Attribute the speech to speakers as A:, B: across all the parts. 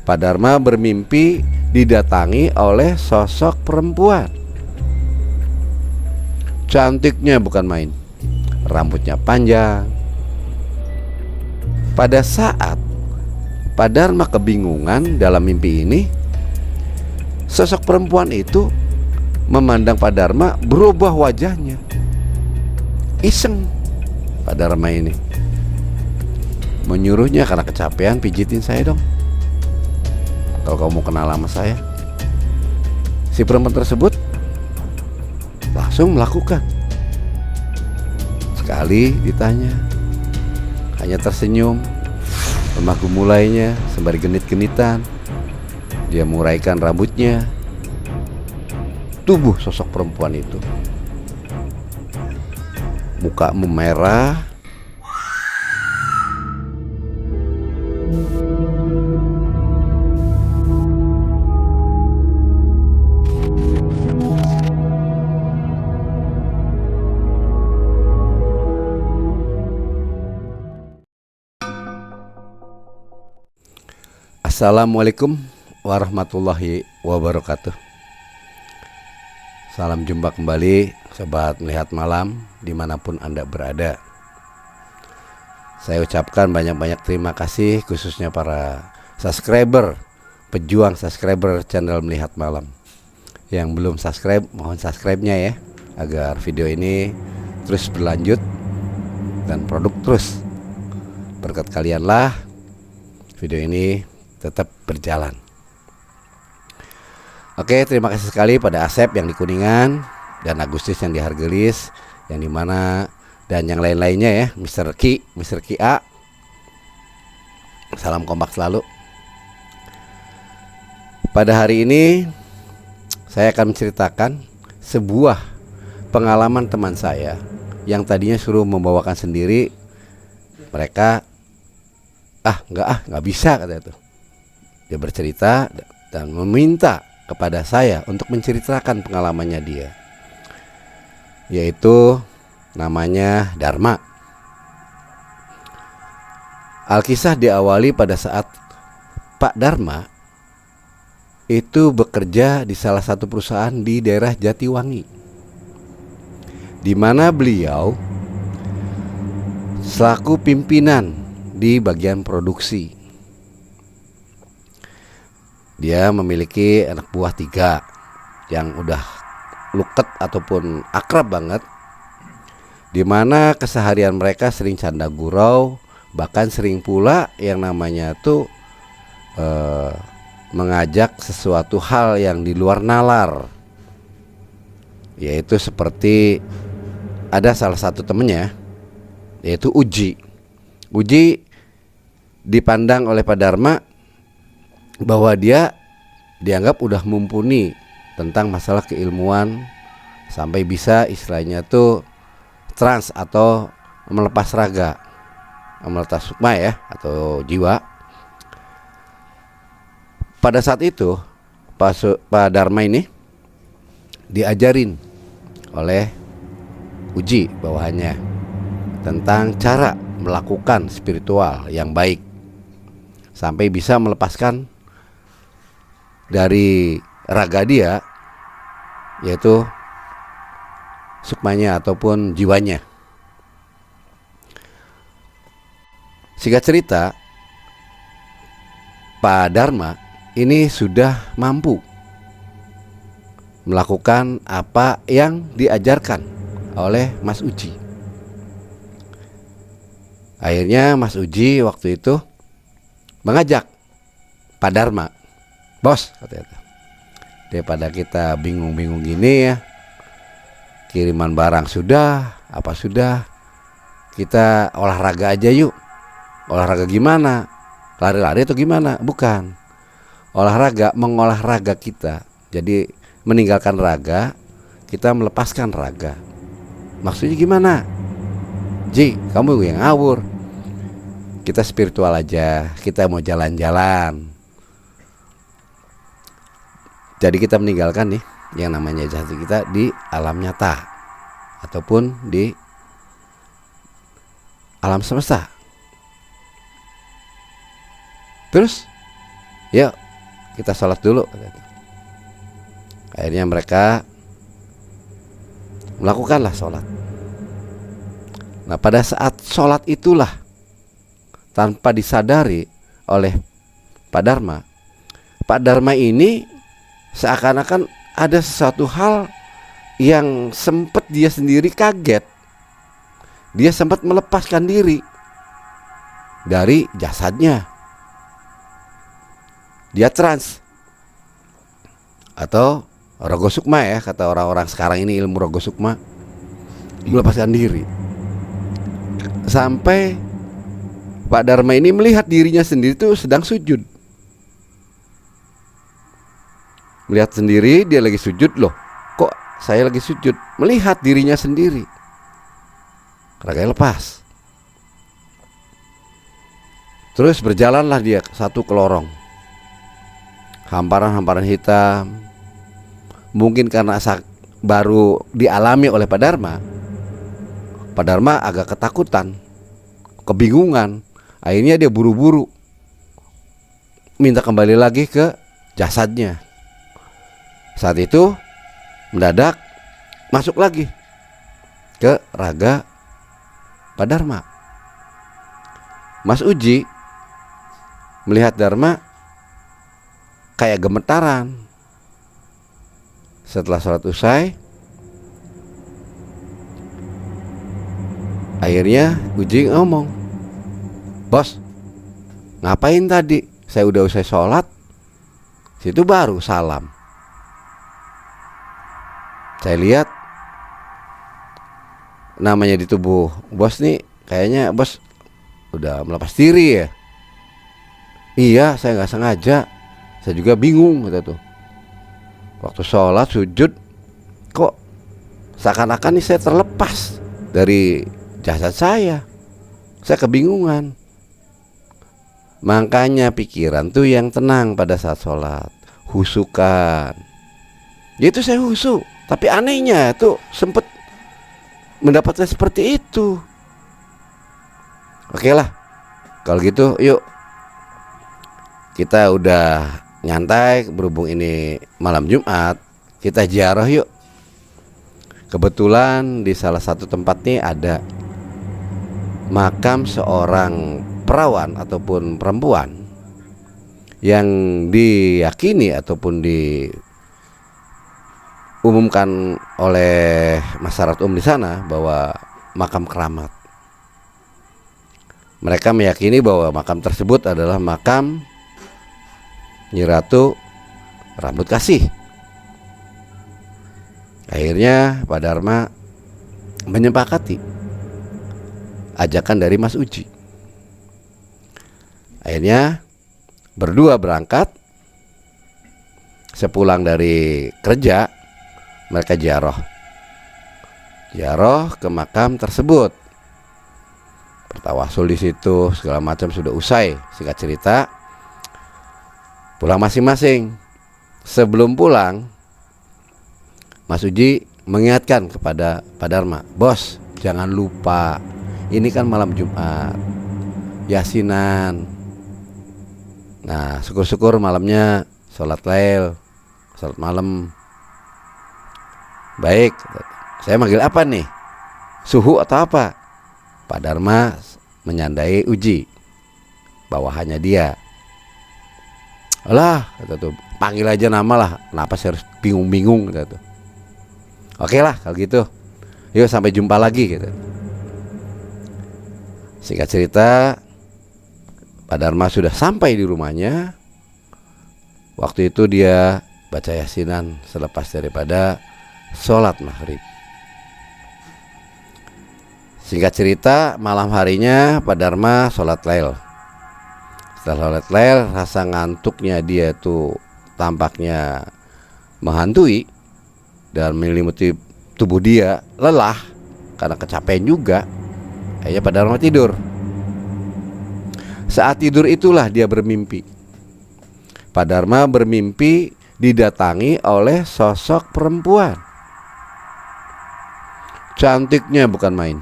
A: Pak Dharma bermimpi didatangi oleh sosok perempuan. Cantiknya bukan main, rambutnya panjang. Pada saat Pak Dharma kebingungan dalam mimpi ini, sosok perempuan itu memandang Pak Dharma, berubah wajahnya. Iseng Pak Dharma ini, menyuruhnya karena kecapean, pijitin saya dong kalau kamu kenal sama saya. Si perempuan tersebut langsung melakukan. Sekali ditanya, hanya tersenyum, lemah gemulainya sembari genit-genitan. Dia menguraikan rambutnya. Tubuh sosok perempuan itu, muka memerah. Assalamualaikum warahmatullahi wabarakatuh. Salam jumpa kembali sobat melihat malam dimanapun Anda berada. Saya ucapkan banyak-banyak terima kasih khususnya para subscriber, pejuang subscriber channel Melihat Malam. Yang belum subscribe, mohon subscribe-nya ya, agar video ini terus berlanjut dan produk terus. Berkat kalianlah video ini tetap berjalan. Oke, terima kasih sekali pada Asep yang di Kuningan dan Agustus yang di Hargelis, yang dimana dan yang lain-lainnya ya, Mr. Ki A. Salam kompak selalu. Pada hari ini saya akan menceritakan sebuah pengalaman teman saya yang tadinya suruh membawakan sendiri. Mereka nggak bisa kata itu. Dia bercerita dan meminta kepada saya untuk menceritakan pengalamannya dia, yaitu namanya Dharma. Alkisah diawali pada saat Pak Dharma itu bekerja di salah satu perusahaan di daerah Jatiwangi, di mana beliau selaku pimpinan di bagian produksi. Dia memiliki anak buah 3 yang udah luket ataupun akrab banget, di mana keseharian mereka sering canda gurau, bahkan sering pula yang namanya tuh mengajak sesuatu hal yang di luar nalar. Yaitu seperti ada salah satu temennya, yaitu Uji. Uji dipandang oleh Pak Dharma bahwa dia dianggap udah mumpuni tentang masalah keilmuan, sampai bisa istilahnya tuh trans atau melepas raga, melepas sukma ya, atau jiwa. Pada saat itu Pak Dharma ini diajarin oleh Uji bawahannya tentang cara melakukan spiritual yang baik, sampai bisa melepaskan dari raga dia, yaitu sukmanya ataupun jiwanya. Singkat cerita, Pak Dharma ini sudah mampu melakukan apa yang diajarkan oleh Mas Uji. Akhirnya Mas Uji waktu itu mengajak Pak Dharma, "Bos," katanya, "daripada kita bingung-bingung gini ya, kiriman barang sudah, apa sudah, kita olahraga aja yuk." "Olahraga gimana? Lari-lari atau gimana?" "Bukan, olahraga, mengolah raga kita. Jadi meninggalkan raga, kita melepaskan raga." "Maksudnya gimana?" "Ji, kamu yang ngawur. Kita spiritual aja, kita mau jalan-jalan. Jadi kita meninggalkan nih yang namanya jati kita di alam nyata ataupun di alam semesta. Terus Yuk kita sholat dulu. Akhirnya mereka melakukanlah sholat. Nah pada saat sholat itulah, tanpa disadari oleh Pak Dharma ini seakan-akan ada sesuatu hal yang sempat dia sendiri kaget. Dia sempat melepaskan diri dari jasadnya. Dia trans atau rogo sukma ya, kata orang-orang sekarang ini, ilmu rogo sukma, melepaskan diri. Sampai Pak Dharma ini melihat dirinya sendiri itu sedang sujud. Melihat sendiri dia lagi sujud, loh kok saya lagi sujud. Melihat dirinya sendiri, raganya lepas. Terus berjalanlah dia satu ke lorong, hamparan-hamparan hitam. Mungkin karena baru dialami oleh Pak Dharma agak ketakutan, kebingungan. Akhirnya dia buru-buru minta kembali lagi ke jasadnya. Saat itu mendadak masuk lagi ke raga Pak Dharma. Mas Uji melihat Dharma kayak gemetaran. Setelah sholat usai, akhirnya Uji ngomong, "Bos, ngapain tadi? Saya udah usai sholat, situ baru salam. Saya lihat namanya di tubuh bos nih, kayaknya bos udah melepas diri ya." "Iya, saya nggak sengaja. Saya juga bingung," kata tuh. "Waktu sholat sujud, kok seakan-akan nih saya terlepas dari jasad saya. Saya kebingungan. Makanya pikiran tuh yang tenang pada saat sholat, husukan. Itu saya husuk. Tapi anehnya tuh sempet mendapatkan seperti itu." Oke lah, kalau gitu yuk, kita udah nyantai, berhubung ini malam Jumat, kita ziarah yuk. Kebetulan di salah satu tempat nih ada makam seorang perawan ataupun perempuan yang diyakini ataupun diumumkan oleh masyarakat umum di sana bahwa makam keramat. Mereka meyakini bahwa makam tersebut adalah makam Nyi Ratu Rambut Kasih. Akhirnya Pak Dharma menyepakati ajakan dari Mas Uji. Akhirnya berdua berangkat. Sepulang dari kerja, mereka ziarah ke makam tersebut. Bertawasul di situ, segala macam sudah usai. Singkat cerita, pulang masing-masing. Sebelum pulang, Mas Uji mengingatkan kepada Pak Dharma, "Bos, jangan lupa, ini kan malam Jumat, yasinan. Nah, syukur-syukur malamnya sholat lail, sholat malam. Baik, saya manggil apa nih? Suhu atau apa?" Pak Dharma menyandai Uji, bawahannya dia. "Alah," kata tuh, "panggil aja nama lah, kenapa saya harus bingung-bingung," kata tuh. "Oke lah kalau gitu, yuk sampai jumpa lagi," gitu. Singkat cerita, Pak Dharma sudah sampai di rumahnya. Waktu itu dia baca yasinan selepas daripada sholat maghrib. Singkat cerita, malam harinya Pak Dharma sholat lail. Setelah sholat lail, rasa ngantuknya dia tuh tampaknya menghantui dan menyelimuti tubuh dia, lelah karena kecapean juga. Akhirnya Pak Dharma tidur. Saat tidur itulah dia bermimpi. Pak Dharma bermimpi didatangi oleh sosok perempuan. Cantiknya bukan main.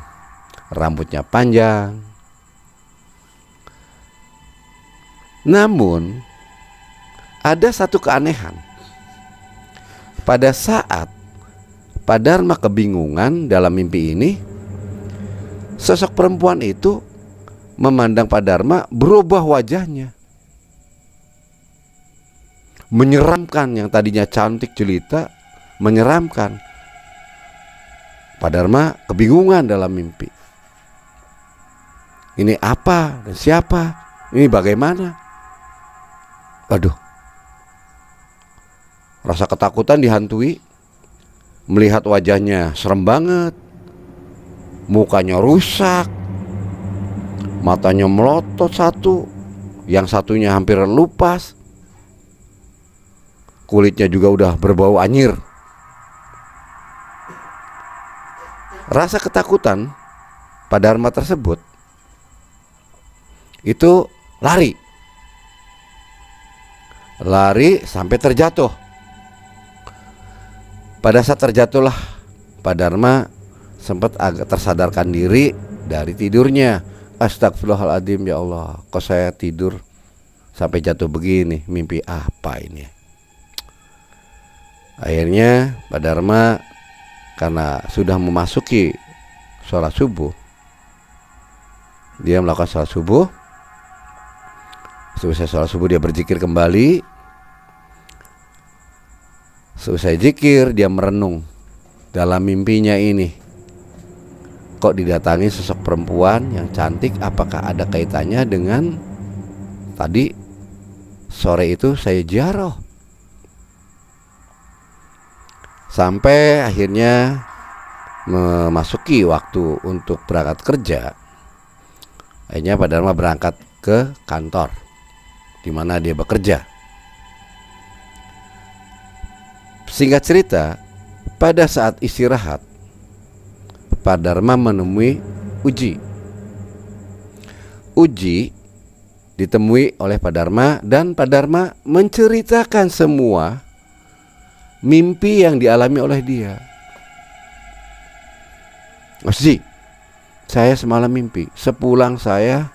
A: Rambutnya panjang. Namun ada satu keanehan. Pada saat Pak Dharma kebingungan dalam mimpi ini, sosok perempuan itu memandang Pak Dharma, berubah wajahnya, menyeramkan. Yang tadinya cantik jelita menyeramkan. Pak Dharma kebingungan dalam mimpi. Ini apa dan siapa? Ini bagaimana? Aduh, rasa ketakutan dihantui. Melihat wajahnya serem banget, mukanya rusak, matanya melotot satu, yang satunya hampir lupas, kulitnya juga udah berbau anyir. Rasa ketakutan Pak Dharma tersebut itu lari sampai terjatuh. Pada saat terjatuhlah Pak Dharma sempat agak tersadarkan diri dari tidurnya. Astagfirullahaladzim, ya Allah, kok saya tidur sampai jatuh begini, mimpi apa ini? Akhirnya Pak Dharma karena sudah memasuki sholat subuh, dia melakukan sholat subuh. Selesai sholat subuh dia berzikir kembali. Selesai zikir, dia merenung dalam mimpinya ini. Kok didatangi sosok perempuan yang cantik? Apakah ada kaitannya dengan tadi sore itu saya ziarah? Sampai akhirnya memasuki waktu untuk berangkat kerja. Akhirnya Pak Dharma berangkat ke kantor di mana dia bekerja. Singkat cerita, pada saat istirahat, Pak Dharma menemui Uji. Uji ditemui oleh Pak Dharma dan Pak Dharma menceritakan semua mimpi yang dialami oleh dia. Mas Ji, saya semalam mimpi, sepulang saya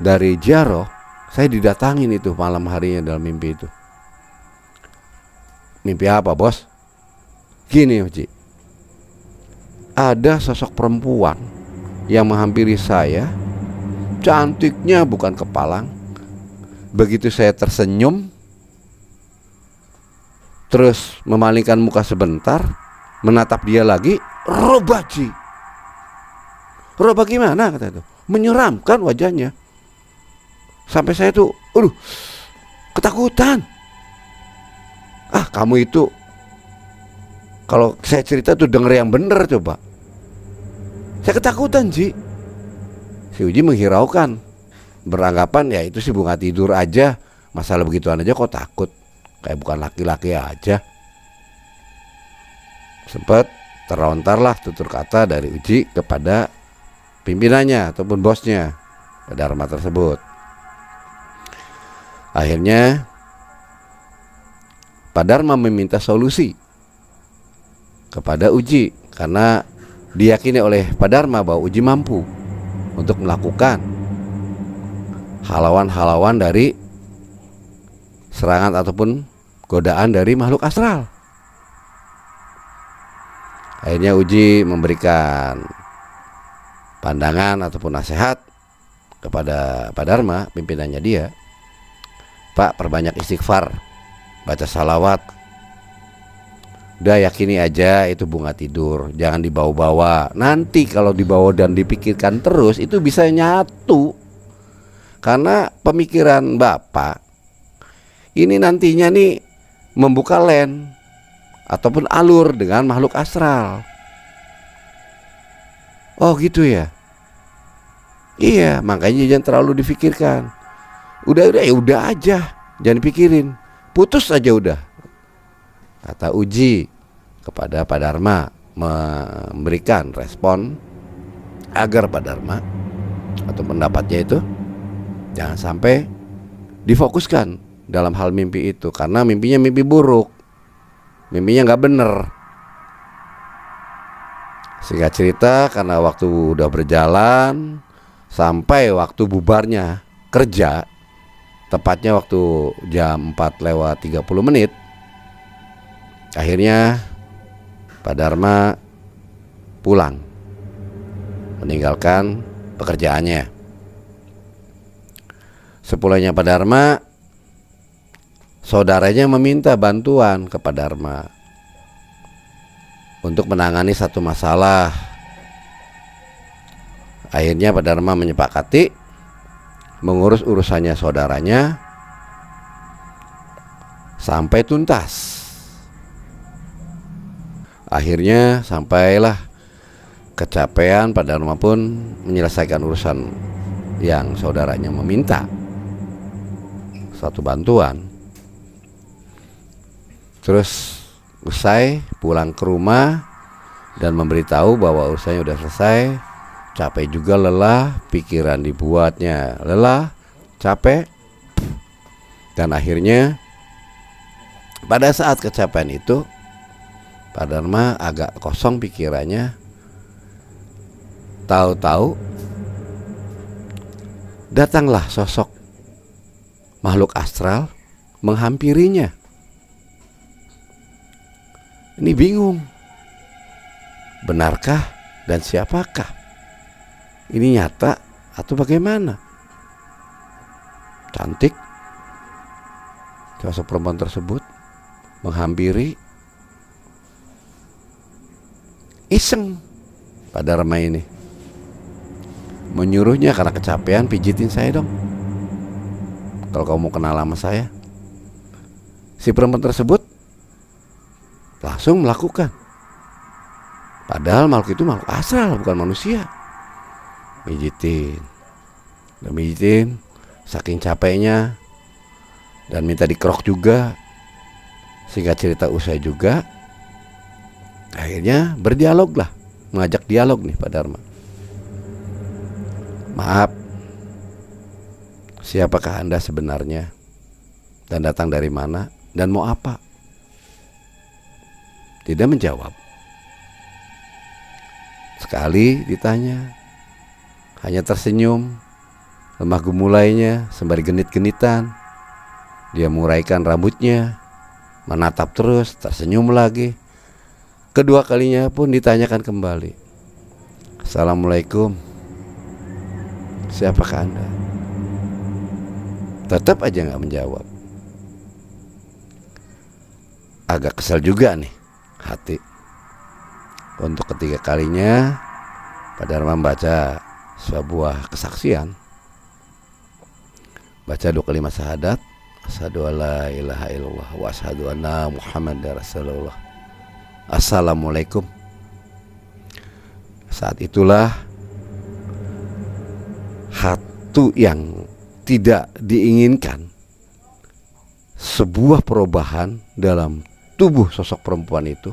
A: dari ziarah, saya didatangin itu malam harinya dalam mimpi itu. Mimpi apa, bos? Gini, Uji, ada sosok perempuan yang menghampiri saya, cantiknya bukan kepalang. Begitu saya tersenyum, terus memalingkan muka sebentar, menatap dia lagi, robah Ji. Robah gimana, kata itu? Menyeramkan wajahnya. Sampai saya tuh, ketakutan. Kamu itu kalau saya cerita tuh denger yang bener coba. Saya ketakutan, Ji. Si Uji menghiraukan, beranggapan ya itu sih bunga tidur aja, masalah begituan aja kok takut, kayak bukan laki-laki aja. Sempat terlontarlah tutur kata dari Uji kepada pimpinannya ataupun bosnya, Pak Dharma tersebut. Akhirnya Pak Dharma meminta solusi kepada Uji karena diyakini oleh Pak Dharma bahwa Uji mampu untuk melakukan halawan-halawan dari serangan ataupun godaan dari makhluk astral. Akhirnya Uji memberikan pandangan ataupun nasihat kepada Pak Dharma, pimpinannya dia. Pak, perbanyak istighfar, baca salawat. Udah yakini aja itu bunga tidur, jangan dibawa-bawa. Nanti kalau dibawa dan dipikirkan terus itu bisa nyatu. Karena pemikiran Bapak ini nantinya nih membuka lens ataupun alur dengan makhluk astral. Oh gitu ya. Iya, makanya jangan terlalu difikirkan. Udah aja, jangan pikirin. Putus aja udah. Kata Uji kepada Pak Dharma, memberikan respon agar Pak Dharma atau pendapatnya itu jangan sampai difokuskan dalam hal mimpi itu, karena mimpinya mimpi buruk, mimpinya nggak bener. Singkat cerita, karena waktu udah berjalan sampai waktu bubarnya kerja, tepatnya waktu jam 4:30. Akhirnya Pak Dharma pulang, meninggalkan pekerjaannya. Sepulangnya Pak Dharma, saudaranya meminta bantuan ke Pak Dharma untuk menangani satu masalah. Akhirnya Pak Dharma menyepakati mengurus urusannya saudaranya sampai tuntas. Akhirnya sampailah kecapean, Pak Dharma pun menyelesaikan urusan yang saudaranya meminta satu bantuan. Terus usai pulang ke rumah dan memberitahu bahwa urusannya udah selesai. Capek juga, lelah, pikiran dibuatnya lelah, capek. Dan akhirnya pada saat kecapean itu Pak Dharma agak kosong pikirannya. Tahu-tahu datanglah sosok makhluk astral menghampirinya. Ini bingung, benarkah dan siapakah? Ini nyata atau bagaimana? Cantik sosok perempuan tersebut menghampiri. Iseng Pak Dharma ini menyuruhnya karena kecapean, pijitin saya dong kalau kamu mau kenal sama saya. Si perempuan tersebut langsung melakukan, padahal makhluk itu makhluk astral, bukan manusia. Pijitin dan pijitin saking capeknya, dan minta dikerok juga. Singkat cerita usai juga, akhirnya berdialog lah, mengajak dialog nih Pak Dharma. Maaf, siapakah Anda sebenarnya dan datang dari mana dan mau apa? Tidak menjawab. Sekali ditanya, hanya tersenyum, lemah gemulainya sembari genit-genitan. Dia menguraikan rambutnya, menatap terus, tersenyum lagi. Kedua kalinya pun ditanyakan kembali. Assalamualaikum, siapakah Anda? Tetap aja gak menjawab. Agak kesal juga nih hati. Untuk ketiga kalinya Pak Dharma membaca sebuah kesaksian, baca 2 kalimat syahadat, asyhadu alla ilaha illallah wa asyhadu anna muhammadar rasulullah. Assalamualaikum. Saat itulah hatu yang tidak diinginkan, sebuah perubahan dalam tubuh sosok perempuan itu.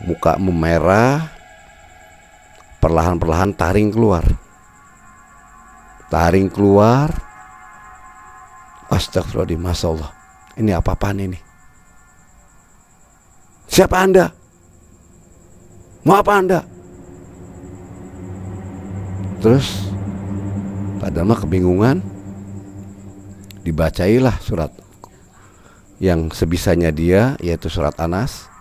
A: Muka memerah, perlahan-perlahan taring keluar. Astagfirullahaladzim, Masya Allah, ini apa-apaan ini? Siapa Anda? Mau apa Anda? Terus Pak Dharma kebingungan. Dibacailah surat yang sebisanya dia, yaitu surat Anas,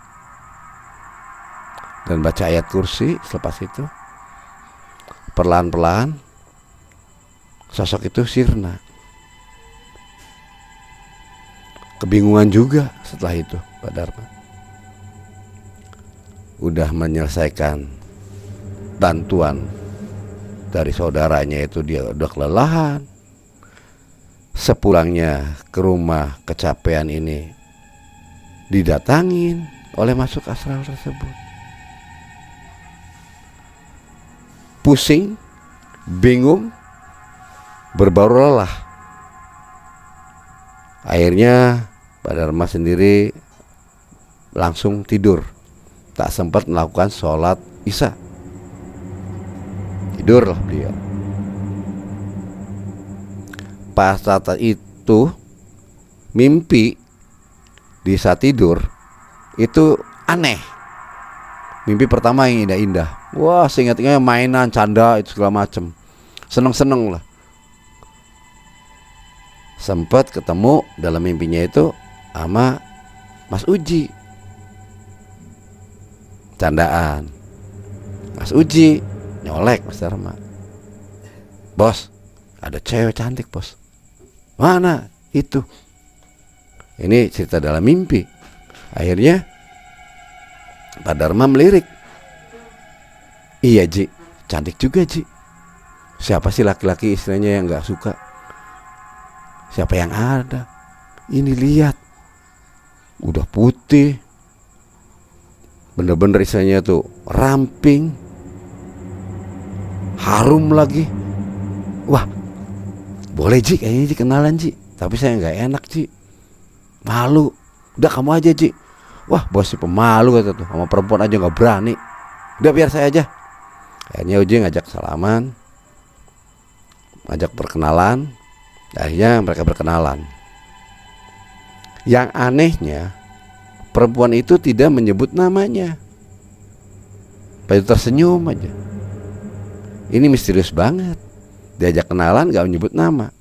A: dan baca ayat kursi. Selepas itu perlahan-lahan sosok itu sirna. Kebingungan juga setelah itu Pak Dharma. Udah menyelesaikan bantuan dari saudaranya itu, dia udah kelelahan. Sepulangnya ke rumah kecapean ini didatangin oleh makhluk astral tersebut. Pusing, bingung, berbau lelah. Akhirnya Pak Dharma sendiri langsung tidur, tak sempat melakukan sholat isya. Tidurlah beliau. Pas saat itu mimpi di saat tidur itu aneh. Mimpi pertama yang indah-indah. Wah, seingat-ingatnya mainan, canda, itu segala macem. Seneng-seneng lah. sempat ketemu dalam mimpinya itu sama Mas Uji. Candaan, Mas Uji nyolek Mas Dharma. Bos, ada cewek cantik bos. Mana itu? Ini cerita dalam mimpi. Akhirnya Pak Dharma melirik. Iya Ji, cantik juga Ji. Siapa sih laki-laki istilahnya yang gak suka? Siapa yang ada? Ini lihat, udah putih, bener-bener istilahnya tuh ramping, harum lagi. Wah, boleh Ji, kayaknya Ji kenalan Ji. Tapi saya gak enak Ji, malu. Udah kamu aja Ji. Wah bos si pemalu kata tuh, sama perempuan aja gak berani. Udah biar saya aja. Akhirnya Uji ngajak salaman, ngajak perkenalan. Akhirnya mereka berkenalan. Yang anehnya, perempuan itu tidak menyebut namanya. Itu tersenyum aja. Ini misterius banget. Diajak kenalan gak menyebut nama.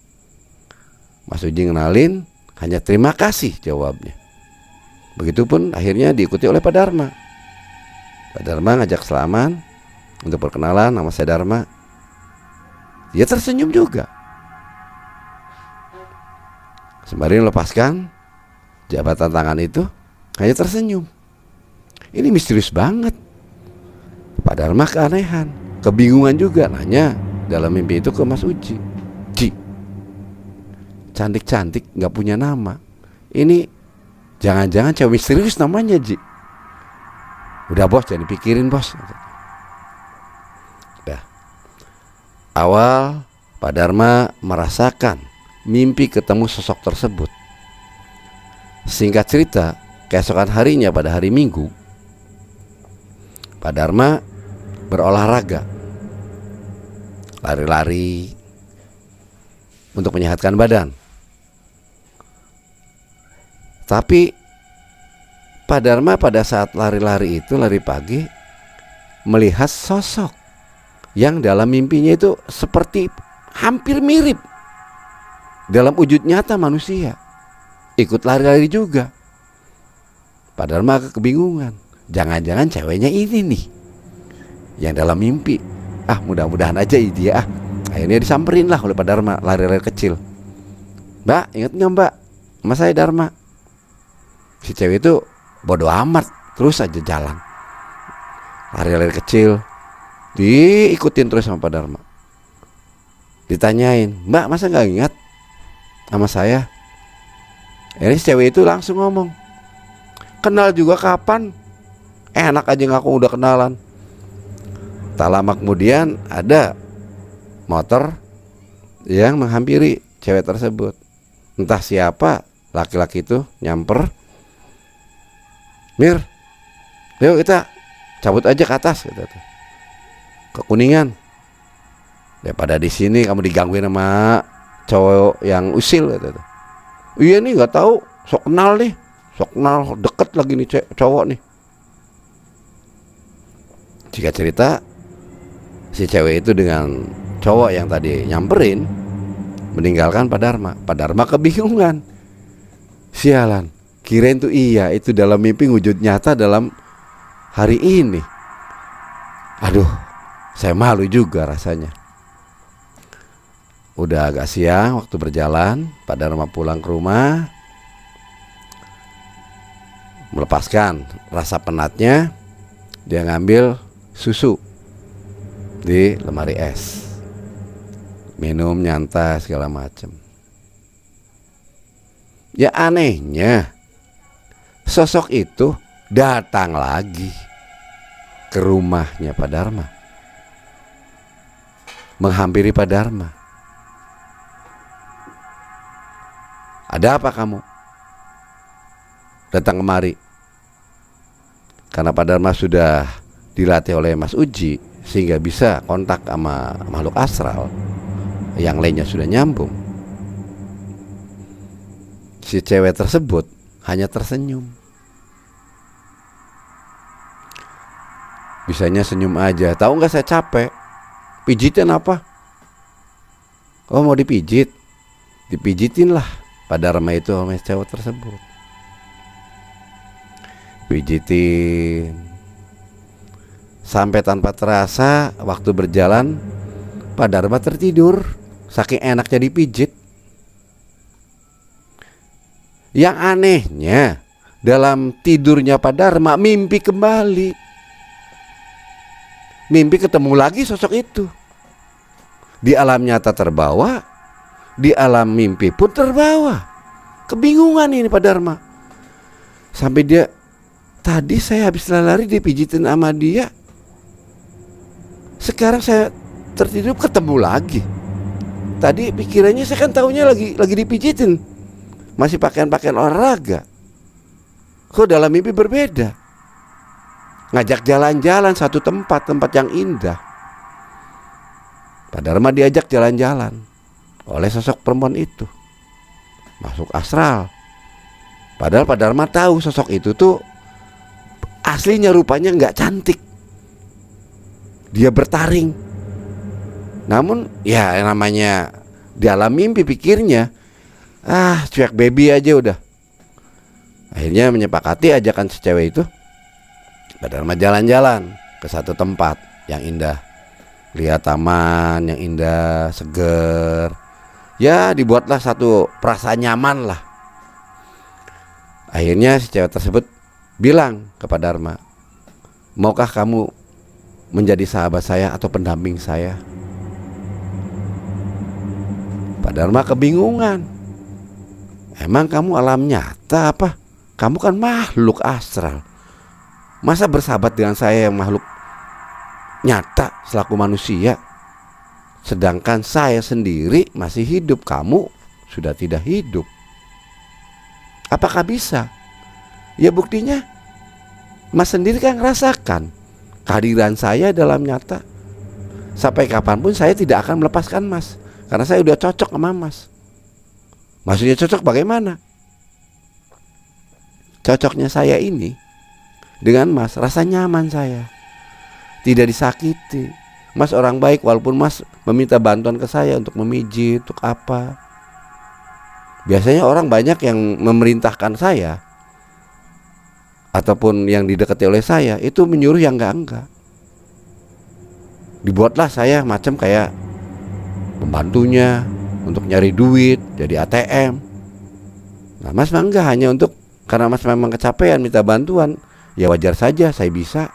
A: Mas Uji ngenalin, hanya terima kasih jawabnya. Begitupun akhirnya diikuti oleh Pak Dharma. Pak Dharma ngajak salaman untuk perkenalan, nama saya Dharma. Dia tersenyum juga. Sembari melepaskan jabatan tangan itu, hanya tersenyum. Ini misterius banget. Pak Dharma keanehan, kebingungan juga, nanya dalam mimpi itu ke Mas Uji. Ji, cantik-cantik gak punya nama. Ini jangan-jangan cewek misterius namanya Ji. Udah bos, jangan dipikirin bos. Udah. Awal Pak Dharma merasakan mimpi ketemu sosok tersebut. Singkat cerita, keesokan harinya pada hari Minggu, Pak Dharma berolahraga, lari-lari untuk menyehatkan badan. Tapi Pak Dharma pada saat lari-lari itu, lari pagi, melihat sosok yang dalam mimpinya itu seperti hampir mirip dalam wujud nyata manusia. Ikut lari-lari juga. Pak Dharma kebingungan. Jangan-jangan ceweknya ini nih yang dalam mimpi. Mudah-mudahan aja dia. Akhirnya disamperin lah oleh Pak Dharma, lari-lari kecil. Mbak, ingat gak Mbak, sama saya Dharma. Si cewek itu bodoh amat, terus aja jalan, lari-lari kecil. Diikutin terus sama Pak Dharma. Ditanyain, Mbak masa gak ingat sama saya? Ini si cewek itu langsung ngomong, kenal juga kapan? Enak aja ngaku udah kenalan. Tak lama kemudian ada motor yang menghampiri cewek tersebut. Entah siapa laki-laki itu nyamper. Mir, yuk kita cabut aja ke atas, kata tuh, ke Kuningan. Daripada di sini kamu digangguin sama cowok yang usil, kata tuh. Iya nih nggak tahu, sok kenal nih, sok kenal deket lagi nih cowok nih. Jika cerita, si cewek itu dengan cowok yang tadi nyamperin meninggalkan Pak Dharma. Pak Dharma kebingungan. Sialan, kirain tuh iya, itu dalam mimpi wujud nyata dalam hari ini. Aduh, saya malu juga rasanya. Udah agak siang, waktu berjalan, Pak Dharma pulang ke rumah, melepaskan rasa penatnya. Dia ngambil susu di lemari es, minum, nyantai segala macam. Ya anehnya, sosok itu datang lagi ke rumahnya Pak Dharma, menghampiri Pak Dharma. Ada apa kamu datang kemari? Karena Pak Dharma sudah dilatih oleh Mas Uji sehingga bisa kontak sama makhluk astral, yang lainnya sudah nyambung. Si cewek tersebut hanya tersenyum. Bisanya senyum aja. Tahu nggak saya capek? Pijitin apa? Oh mau dipijit? Dipijitin lah Pak Dharma itu sama cewek tersebut. Pijitin sampai tanpa terasa waktu berjalan Pak Dharma tertidur saking enaknya dipijit. Yang anehnya dalam tidurnya Pak Dharma mimpi kembali. Mimpi ketemu lagi sosok itu. Di alam nyata terbawa, di alam mimpi pun terbawa. Kebingungan ini Pak Dharma. Sampai dia, tadi saya habis lari dipijitin sama dia, sekarang saya tertidur ketemu lagi. Tadi pikirannya saya kan tahunya lagi dipijitin, masih pakaian olahraga. Kok dalam mimpi berbeda? Ngajak jalan-jalan satu tempat yang indah. Pak Dharma diajak jalan-jalan oleh sosok perempuan itu, masuk astral. Padahal Pak Dharma tahu sosok itu tuh aslinya rupanya nggak cantik. Dia bertaring. Namun ya namanya di alam mimpi pikirnya, cuek baby aja udah. Akhirnya menyepakati ajakan si cewek itu. Pak Dharma jalan-jalan ke satu tempat yang indah. Lihat taman yang indah, seger. Ya dibuatlah satu perasaan nyaman lah. Akhirnya si cewek tersebut bilang ke Pak Dharma, maukah kamu menjadi sahabat saya atau pendamping saya? Pak Dharma kebingungan. Emang kamu alam nyata apa? Kamu kan makhluk astral. Masa bersahabat dengan saya yang makhluk nyata selaku manusia? Sedangkan saya sendiri masih hidup, kamu sudah tidak hidup. Apakah bisa? Ya buktinya Mas sendiri kan ngerasakan kehadiran saya dalam nyata. Sampai kapanpun saya tidak akan melepaskan Mas, karena saya udah cocok sama Mas. Maksudnya cocok bagaimana? Cocoknya saya ini dengan Mas, rasa nyaman saya, tidak disakiti. Mas orang baik, walaupun Mas meminta bantuan ke saya untuk memijit, untuk apa. Biasanya orang banyak yang memerintahkan saya ataupun yang didekati oleh saya itu menyuruh yang enggak. Dibuatlah saya macam kayak pembantunya untuk nyari duit, jadi ATM. Nah Mas mah enggak, hanya untuk karena Mas memang kecapean minta bantuan, ya wajar saja saya bisa.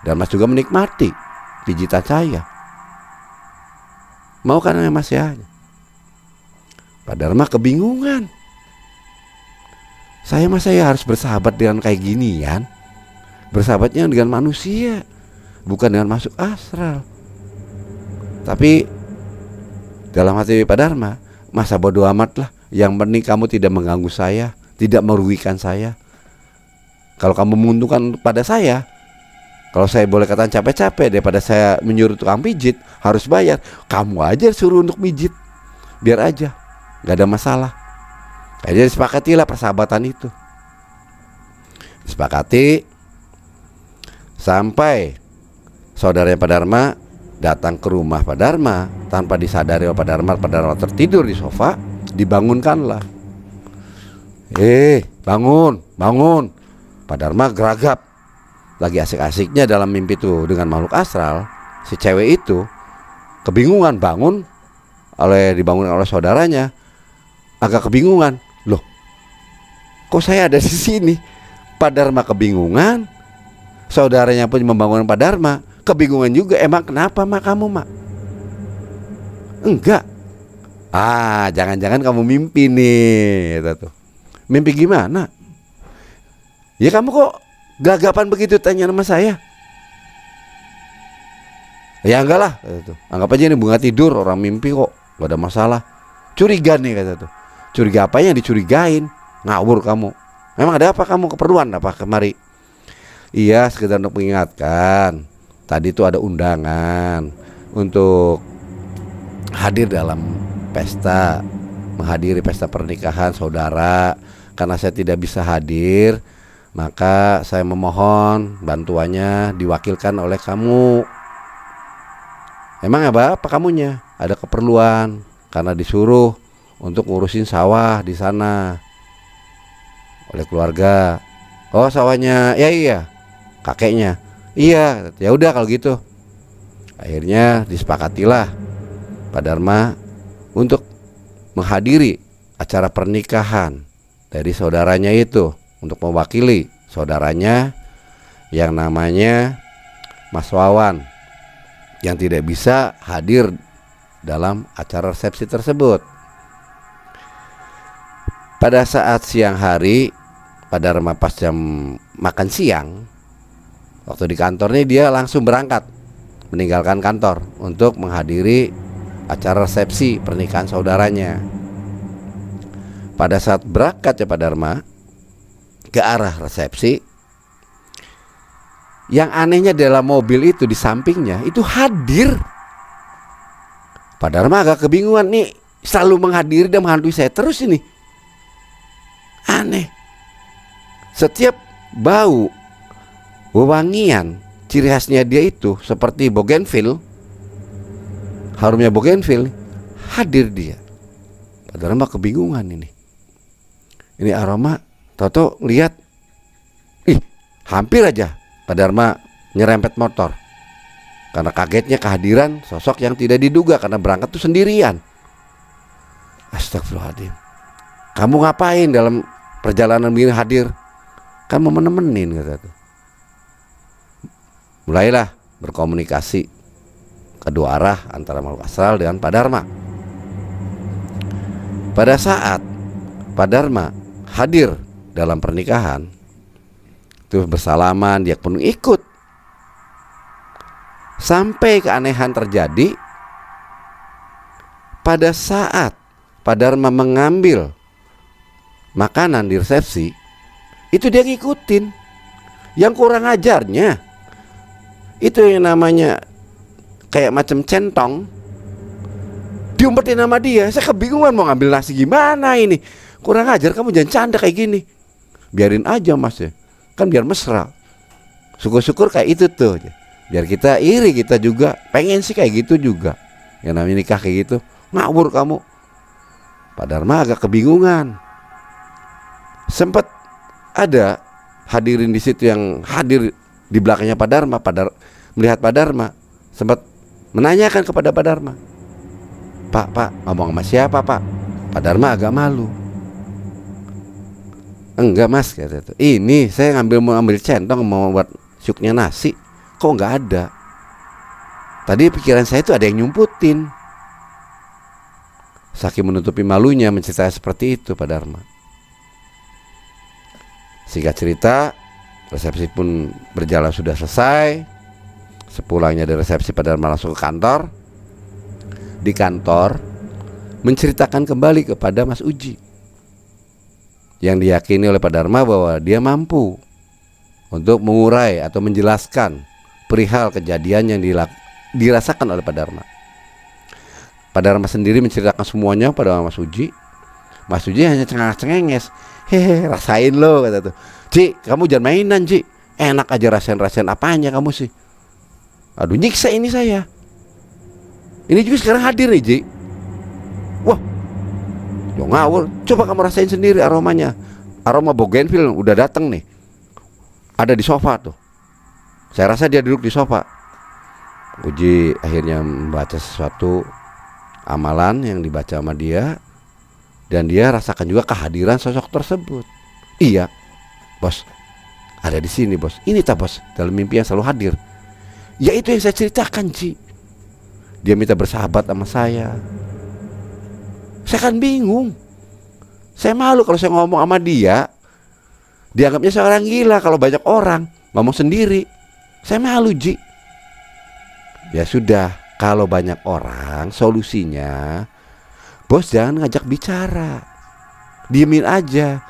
A: Dan Mas juga menikmati pijitan saya. Mau kan Mas ya? Pak Dharma kebingungan. Saya harus bersahabat dengan kayak ginian. Bersahabatnya dengan manusia, bukan dengan masuk astral. Tapi dalam hati Pak Dharma, masa bodoh amat lah. Yang penting kamu tidak mengganggu saya, tidak merugikan saya. Kalau kamu menguntungkan pada saya, kalau saya boleh katakan capek-capek, daripada saya menyuruh tukang pijit harus bayar, kamu aja suruh untuk pijit, biar aja, gak ada masalah. Jadi disepakatilah persahabatan itu. Disepakati sampai saudaranya Pak Dharma datang ke rumah Pak Dharma tanpa disadari oleh Pak Dharma tertidur di sofa. Dibangunkanlah. Bangun. Pak Dharma geragap. Lagi asik-asiknya dalam mimpi itu dengan makhluk astral. Si cewek itu kebingungan dibangun oleh saudaranya. Agak kebingungan. Loh, kok saya ada di sini? Pak Dharma kebingungan. Saudaranya pun membangun Pak Dharma kebingungan juga. Emang kenapa mak kamu mak? Enggak. Jangan-jangan kamu mimpi nih, gitu tuh. Mimpi gimana? Ya kamu kok gagapan begitu tanya sama saya? Ya enggak lah, gitu. Anggap aja ini bunga tidur, orang mimpi kok, gak ada masalah. Curiga nih, kata tuh. Curiga apa yang dicurigain? Ngawur kamu. Memang ada apa kamu, keperluan apa kemari? Iya, sekedar untuk mengingatkan. Tadi tuh ada undangan untuk hadir dalam pesta, menghadiri pesta pernikahan saudara. Karena saya tidak bisa hadir, maka saya memohon bantuannya diwakilkan oleh kamu. Emang apa kamunya? Ada keperluan karena disuruh untuk ngurusin sawah di sana oleh keluarga. Oh, sawahnya, ya iya, kakeknya. Iya, ya udah kalau gitu. Akhirnya disepakatilah Pak Dharma untuk menghadiri acara pernikahan dari saudaranya itu, untuk mewakili saudaranya yang namanya Mas Wawan, yang tidak bisa hadir dalam acara resepsi tersebut. Pada saat siang hari, Pak Dharma pas jam makan siang, waktu di kantornya, dia langsung berangkat meninggalkan kantor untuk menghadiri acara resepsi pernikahan saudaranya. Pada saat berangkat ya Pak Dharma ke arah resepsi, yang anehnya dalam mobil itu di sampingnya itu hadir. Pak Dharma agak kebingungan nih, selalu menghadiri dan menghantui saya terus ini. Aneh. Setiap bau wewangian, ciri khasnya dia itu seperti bougainville, harumnya bougainville, hadir dia. Pak Dharma kebingungan ini. Ini aroma, tahu-tahu lihat, hampir aja Pak Dharma nyerempet motor karena kagetnya kehadiran sosok yang tidak diduga, karena berangkat tuh sendirian. Astagfirullahaladzim. Kamu ngapain dalam perjalanan begini hadir? Kan mau menemenin, kata tuh. Mulailah berkomunikasi kedua arah antara makhluk astral dengan Pak Dharma. Pada saat Pak Dharma hadir dalam pernikahan, itu bersalaman, dia pun ikut. Sampai keanehan terjadi pada saat Pak Dharma mengambil makanan di resepsi, itu dia ngikutin. Yang kurang ajarnya itu yang namanya kayak macam centong, diumpetin nama dia. Saya kebingungan mau ngambil nasi gimana ini. Kurang ajar, kamu jangan canda kayak gini. Biarin aja mas ya, kan biar mesra. Syukur-syukur kayak itu tuh, biar kita iri, kita juga pengen sih kayak gitu juga. Yang namanya nikah kayak gitu, ngawur kamu. Pak Dharma agak kebingungan. Sempat ada hadirin di situ yang hadir di belakangnya Pak Dharma. Melihat Pak Dharma, sempat menanyakan kepada Pak Dharma, Pak, ngomong sama siapa Pak? Pak Dharma agak malu. Enggak mas, kata itu. Ini saya mau ambil centong, mau buat syuknya nasi, kok nggak ada. Tadi pikiran saya itu ada yang nyumputin. Saking menutupi malunya menceritakan seperti itu Pak Dharma. Singkat cerita, resepsi pun berjalan sudah selesai. Sepulangnya dari resepsi, Pak Dharma langsung ke kantor. Di kantor menceritakan kembali kepada Mas Uji, yang diyakini oleh Pak Dharma bahwa dia mampu untuk mengurai atau menjelaskan perihal kejadian yang dirasakan oleh Pak Dharma. Pak Dharma sendiri menceritakan semuanya pada Mas Uji. Mas Uji hanya cengenges. Hehe, rasain lo, kata tuh. Ci, kamu jangan mainan Ci, enak aja rasain apanya kamu sih. Aduh, nyiksa ini saya. Ini juga sekarang hadir nih Ci. Wah, yo ngawur. Coba kamu rasain sendiri aromanya. Aroma bougainville udah datang nih. Ada di sofa tuh. Saya rasa dia duduk di sofa. Uji akhirnya membaca sesuatu amalan yang dibaca sama dia, dan dia rasakan juga kehadiran sosok tersebut. Iya, bos, ada di sini bos. Ini tak bos, dalam mimpi yang selalu hadir. Ya itu yang saya ceritakan Ci. Dia minta bersahabat sama saya. Saya kan bingung. Saya malu kalau saya ngomong sama dia. Dianggapnya saya orang gila kalau banyak orang ngomong sendiri. Saya malu Ji. Ya sudah, kalau banyak orang, solusinya bos jangan ngajak bicara, diemin aja.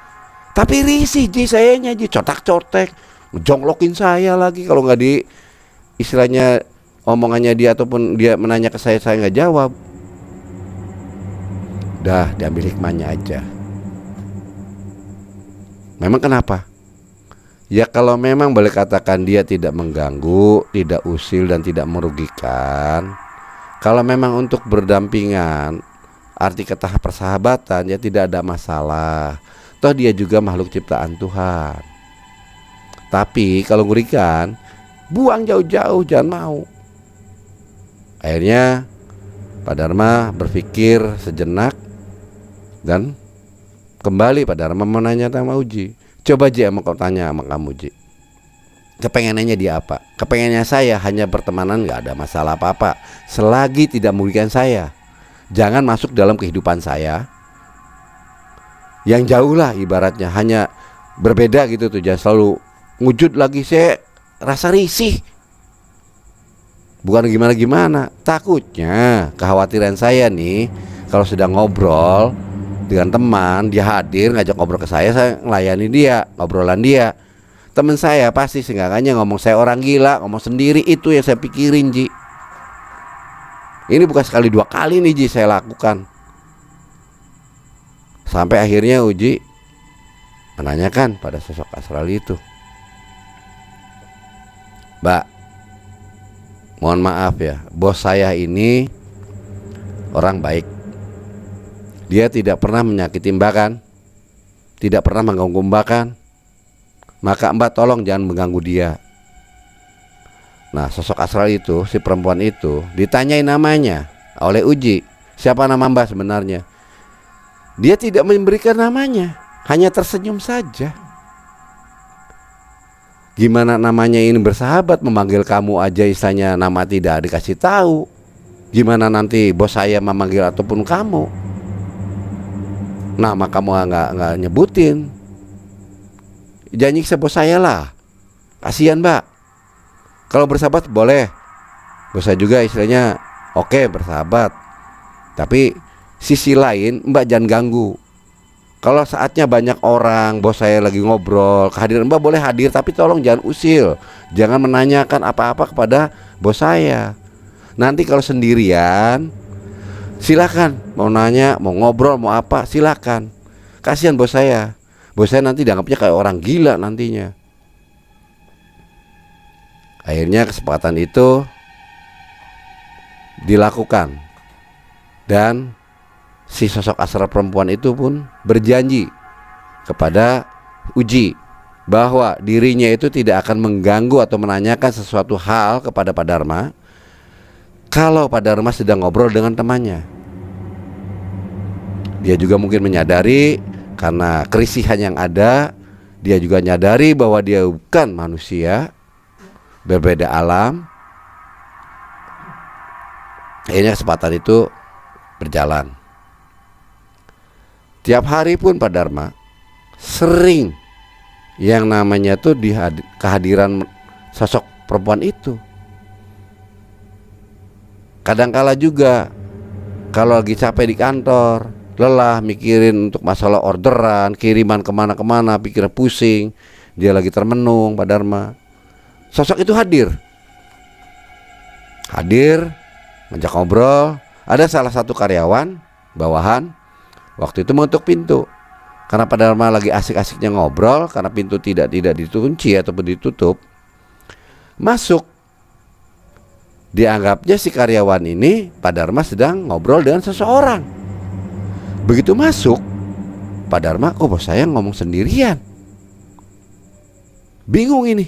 A: Tapi risih Ji, sayanya Ji, cotak-cotek, ngejonglokin saya lagi. Kalau nggak di istilahnya omongannya dia ataupun dia menanya ke saya nggak jawab. Dah, diambil hikmahnya aja. Memang kenapa? Ya kalau memang boleh katakan dia tidak mengganggu, tidak usil dan tidak merugikan. Kalau memang untuk berdampingan arti kata persahabatan, ya tidak ada masalah. Toh dia juga makhluk ciptaan Tuhan. Tapi kalau ngerikan, buang jauh-jauh, jangan mau. Akhirnya Pak Dharma berpikir sejenak dan kembali Pak Dharma menanya sama Uji. Coba Ji, mau kau tanya sama kamu Ji, kepengenannya dia apa? Kepengennya saya hanya pertemanan, gak ada masalah apa-apa selagi tidak merugikan saya. Jangan masuk dalam kehidupan saya yang jauh lah, ibaratnya hanya berbeda gitu tuh. Jangan selalu ngujud lagi, saya rasa risih. Bukan gimana-gimana, takutnya kekhawatiran saya nih, kalau sedang ngobrol dengan teman, dia hadir ngajak ngobrol ke saya ngelayani dia, ngobrolan dia. Teman saya pasti seenggaknya ngomong saya orang gila, ngomong sendiri. Itu yang saya pikirin Ji. Ini bukan sekali dua kali nih Ji saya lakukan. Sampai akhirnya Uji menanyakan pada sosok astral itu, Mbak, mohon maaf ya, bos saya ini orang baik. Dia tidak pernah menyakiti Mbak kan, tidak pernah mengganggu Mbak kan. Maka Mbak tolong jangan mengganggu dia. Nah sosok astral itu, si perempuan itu ditanyain namanya oleh Uji. Siapa nama Mbak sebenarnya? Dia tidak memberikan namanya, hanya tersenyum saja. Gimana namanya ini bersahabat, memanggil kamu aja istilahnya nama tidak dikasih tahu. Gimana nanti bos saya memanggil ataupun kamu, nama kamu nggak nyebutin. Janji ke bos saya lah, kasihan Mbak. Kalau bersahabat boleh, bos saya juga istilahnya oke bersahabat. Tapi sisi lain Mbak jangan ganggu. Kalau saatnya banyak orang, bos saya lagi ngobrol, kehadiran Mbak boleh hadir, tapi tolong jangan usil, jangan menanyakan apa-apa kepada bos saya. Nanti kalau sendirian, silakan mau nanya, mau ngobrol, mau apa, silakan. Kasihan bos saya. Bos saya nanti dianggapnya kayak orang gila nantinya. Akhirnya kesepakatan itu dilakukan. Dan si sosok astral perempuan itu pun berjanji kepada Uji bahwa dirinya itu tidak akan mengganggu atau menanyakan sesuatu hal kepada Pak Dharma kalau Pak Dharma sedang ngobrol dengan temannya. Dia juga mungkin menyadari karena kerisihan yang ada, dia juga menyadari bahwa dia bukan manusia, berbeda alam. Akhirnya kesempatan itu berjalan. Tiap hari pun Pak Dharma sering yang namanya tuh kehadiran sosok perempuan itu. Kadangkala juga kalau lagi capek di kantor, lelah mikirin untuk masalah orderan, kiriman kemana-kemana, pikiran pusing, dia lagi termenung Pak Dharma, sosok itu hadir, ngajak ngobrol. Ada salah satu karyawan bawahan waktu itu mengetuk pintu karena Pak Dharma lagi asik-asiknya ngobrol, karena pintu tidak dikunci ataupun ditutup. Masuk, dianggapnya si karyawan ini Pak Dharma sedang ngobrol dengan seseorang. Begitu masuk, Pak Dharma, kok bos saya ngomong sendirian? Bingung ini,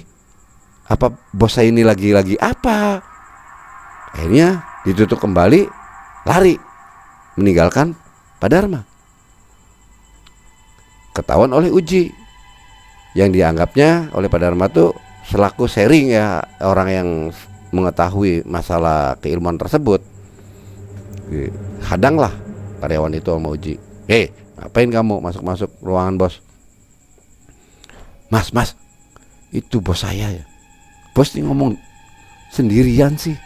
A: apa bos saya ini lagi apa? Akhirnya ditutup kembali, lari meninggalkan Pak Dharma. Ketahuan oleh Uji, yang dianggapnya oleh Pak Dharma tuh selaku sharing ya, orang yang mengetahui masalah keilmuan tersebut. Hadanglah karyawan itu sama Uji. Ngapain kamu masuk ruangan bos? Mas, itu bos saya ya. Bos ini ngomong sendirian sih.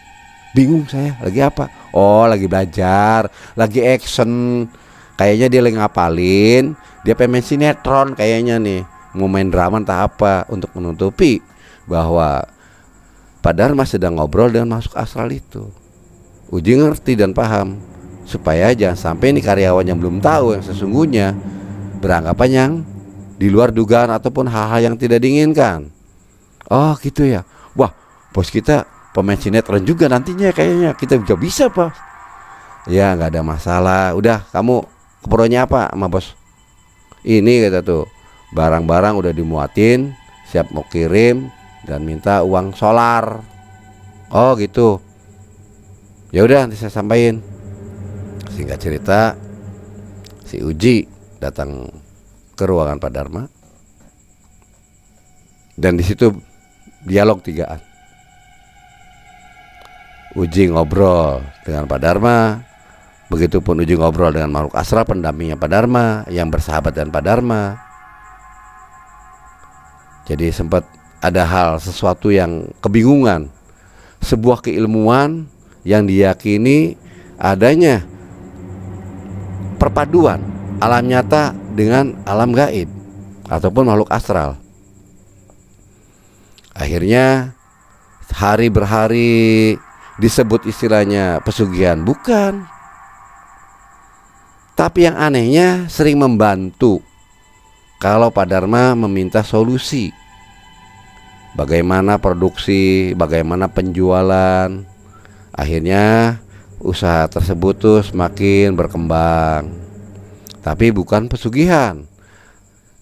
A: Bingung saya, lagi apa? Oh, lagi belajar, lagi action. Kayaknya dia lagi ngapalin, dia pengen sinetron kayaknya nih, mau main drama entah apa untuk menutupi bahwa Pak Dharma sedang ngobrol dengan masuk astral itu. Uji ngerti dan paham supaya jangan sampai nih karyawan yang belum tahu yang sesungguhnya beranggapan yang di luar dugaan ataupun hal-hal yang tidak diinginkan. Oh gitu ya. Wah, bos kita pemain sinetron juga nantinya kayaknya, kita juga bisa Pak. Ya nggak ada masalah. Udah, kamu keperluannya apa sama bos? Ini kata tuh, barang-barang udah dimuatin, siap mau kirim, dan minta uang solar. Oh gitu. Ya udah, nanti saya sampaikan. Singkat cerita, si Uji datang ke ruangan Pak Dharma, dan di situ dialog tigaan. Uji ngobrol dengan Pak Dharma, begitupun Uji ngobrol dengan makhluk astral pendampingnya Pak Dharma yang bersahabat dengan Pak Dharma. Jadi sempat ada hal sesuatu yang kebingungan, sebuah keilmuan yang diyakini adanya perpaduan alam nyata dengan alam gaib ataupun makhluk astral. Akhirnya hari berhari disebut istilahnya pesugihan, bukan. Tapi yang anehnya sering membantu kalau Pak Dharma meminta solusi. Bagaimana produksi, bagaimana penjualan. Akhirnya usaha tersebut tuh semakin berkembang. Tapi bukan pesugihan.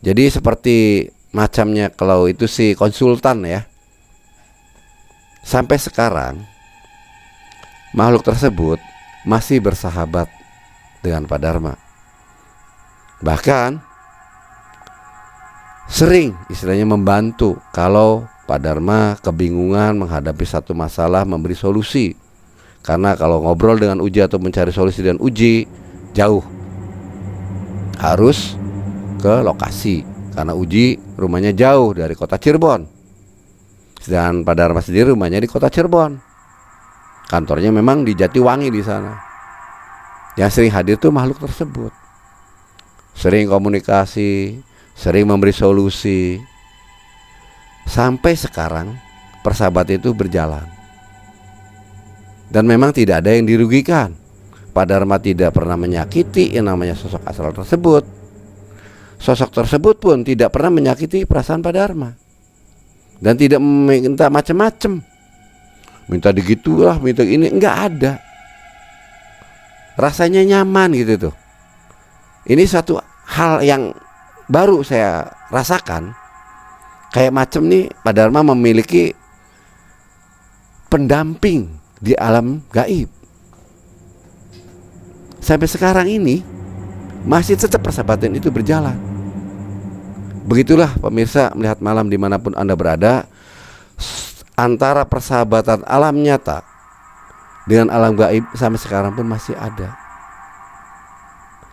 A: Jadi seperti macamnya kalau itu si konsultan ya. Sampai sekarang makhluk tersebut masih bersahabat dengan Pak Dharma. Bahkan sering istilahnya membantu kalau Pak Dharma kebingungan menghadapi satu masalah, memberi solusi. Karena kalau ngobrol dengan Uji atau mencari solusi dengan Uji jauh, harus ke lokasi. Karena Uji rumahnya jauh dari kota Cirebon, sedangkan Pak Dharma sendiri rumahnya di kota Cirebon. Kantornya memang di Jatiwangi di sana. Yang sering hadir tuh makhluk tersebut. Sering komunikasi, sering memberi solusi. Sampai sekarang persahabatan itu berjalan. Dan memang tidak ada yang dirugikan. Pak Dharma tidak pernah menyakiti yang namanya sosok astral tersebut. Sosok tersebut pun tidak pernah menyakiti perasaan Pak Dharma. Dan tidak meminta macam-macam. Minta digitulah, minta ini, enggak ada. Rasanya nyaman gitu tuh. Ini satu hal yang baru saya rasakan. Kayak macam nih Pak Dharma memiliki pendamping di alam gaib. Sampai sekarang ini masih tetap persahabatan itu berjalan. Begitulah pemirsa melihat malam dimanapun Anda berada. Antara persahabatan alam nyata dengan alam gaib sampai sekarang pun masih ada.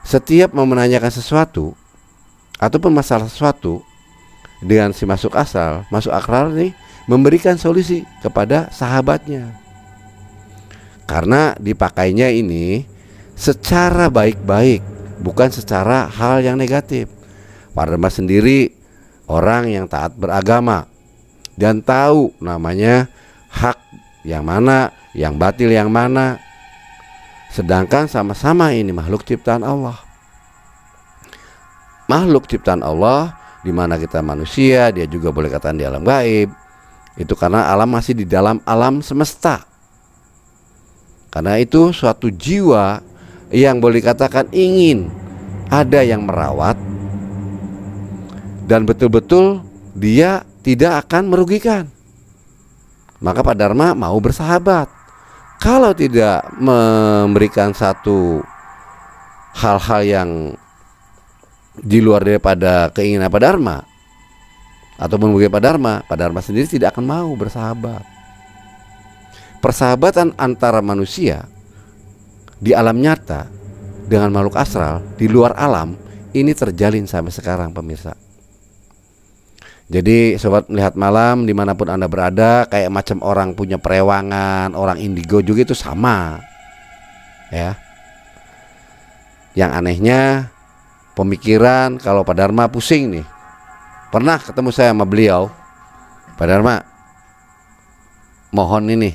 A: Setiap mau menanyakan sesuatu ataupun masalah sesuatu dengan si masuk akral nih memberikan solusi kepada sahabatnya. Karena dipakainya ini secara baik-baik, bukan secara hal yang negatif. Pak Dharma sendiri orang yang taat beragama dan tahu namanya hak yang mana, yang batil yang mana. Sedangkan sama-sama ini makhluk ciptaan Allah. Makhluk ciptaan Allah, di mana kita manusia, dia juga boleh katakan di alam gaib. Itu karena alam masih di dalam alam semesta. Karena itu suatu jiwa yang boleh dikatakan ingin ada yang merawat, dan betul-betul dia tidak akan merugikan. Maka Pak Dharma mau bersahabat. Kalau tidak memberikan satu hal-hal yang di luar daripada keinginan Pak Dharma ataupun merugikan Pak Dharma sendiri tidak akan mau bersahabat. Persahabatan antara manusia di alam nyata dengan makhluk astral di luar alam ini terjalin sampai sekarang pemirsa. Jadi sobat melihat malam dimanapun Anda berada, kayak macam orang punya perewangan, orang indigo juga itu sama ya. Yang anehnya pemikiran kalau Pak Dharma pusing nih. Pernah ketemu saya sama beliau, Pak Dharma mohon ini,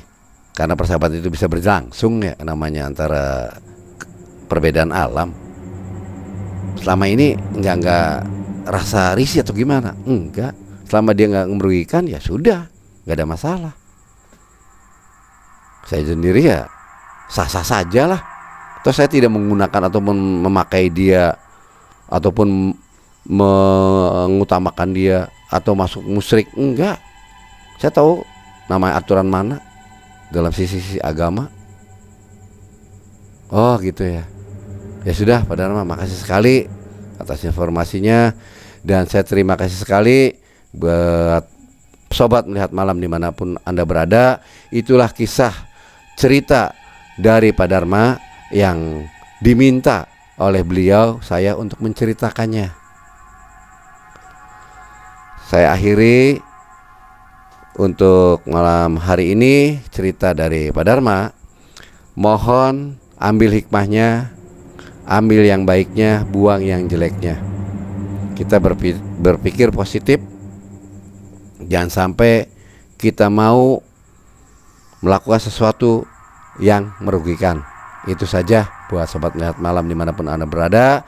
A: karena persahabatan itu bisa berlangsung ya, namanya antara perbedaan alam. Selama ini enggak rasa risih atau gimana? Enggak. Selama dia enggak merugikan ya sudah, enggak ada masalah. Saya sendiri ya sah-sah saja lah. Atau saya tidak menggunakan ataupun memakai dia, ataupun mengutamakan dia, atau masuk musyrik. Enggak. Saya tahu namanya aturan mana dalam sisi agama. Oh gitu ya. Ya sudah Pak Dharma, makasih sekali atas informasinya. Dan saya terima kasih sekali buat sobat melihat malam dimanapun Anda berada. Itulah kisah cerita dari Pak Dharma yang diminta oleh beliau saya untuk menceritakannya. Saya akhiri untuk malam hari ini cerita dari Pak Dharma. Mohon ambil hikmahnya, ambil yang baiknya, buang yang jeleknya. Kita berpikir positif. Jangan sampai kita mau melakukan sesuatu yang merugikan. Itu saja buat sobat melihat malam dimanapun Anda berada.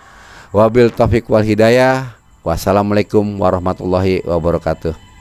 A: Wabil taufiq wal hidayah. Wassalamualaikum warahmatullahi wabarakatuh.